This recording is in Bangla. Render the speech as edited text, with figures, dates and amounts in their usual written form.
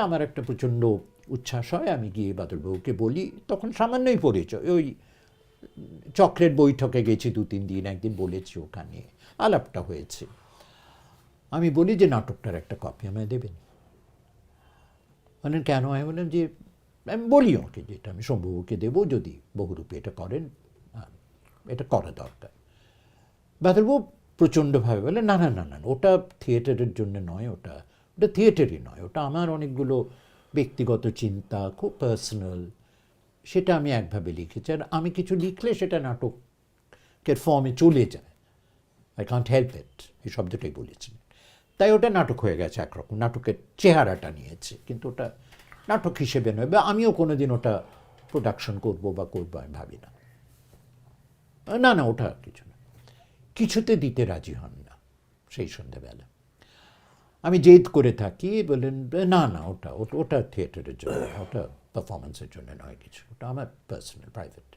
আমার একটা প্রচণ্ড উচ্ছ্বাস হয়, আমি গিয়ে বাদলবাবুকে বলি, তখন সামান্যই পরিচয়, ওই চক্রের বৈঠকে গেছি 2-3 দিন, একদিন বলেছি ওখানে, আলাপটা হয়েছে। আমি বলি যে নাটকটার একটা কপি আমায় দেবেন। বলেন কেন? আমি বললাম যে আমি বলি ওকে যে এটা আমি শম্ভুকে দেবো, যদি বহুরূপে এটা করেন, এটা করা দরকার। বাদলবাবু প্রচণ্ডভাবে বলে না না না না, ওটা থিয়েটারের জন্য নয়, ওটা ওটা থিয়েটারই নয়, ওটা আমার অনেকগুলো ব্যক্তিগত চিন্তা, খুব পার্সোনাল, সেটা আমি একভাবে লিখেছি, আর আমি কিছু লিখলে সেটা নাটকের ফর্মে চলে যায়, আই কান্ট হেল্প ইট, এই শব্দটাই বলেছিলেন। তাই ওটা নাটক হয়ে গেছে, একরকম নাটকের চেহারাটা নিয়েছে, কিন্তু ওটা নাটক হিসেবে নয়, বা আমিও কোনো দিন ওটা প্রোডাকশন করবো বা করবো আমি ভাবি না। না না, ওটা কিছু না, কিছুতে দিতে রাজি হন না। সেই সন্ধ্যাবেলা আমি জেদ করে থাকি, বলেন না না, ওটা ওটা থিয়েটারের জন্য, ওটা পারফরমেন্সের জন্য নয় কিছু, ওটা আমার পার্সোনাল প্রাইভেট।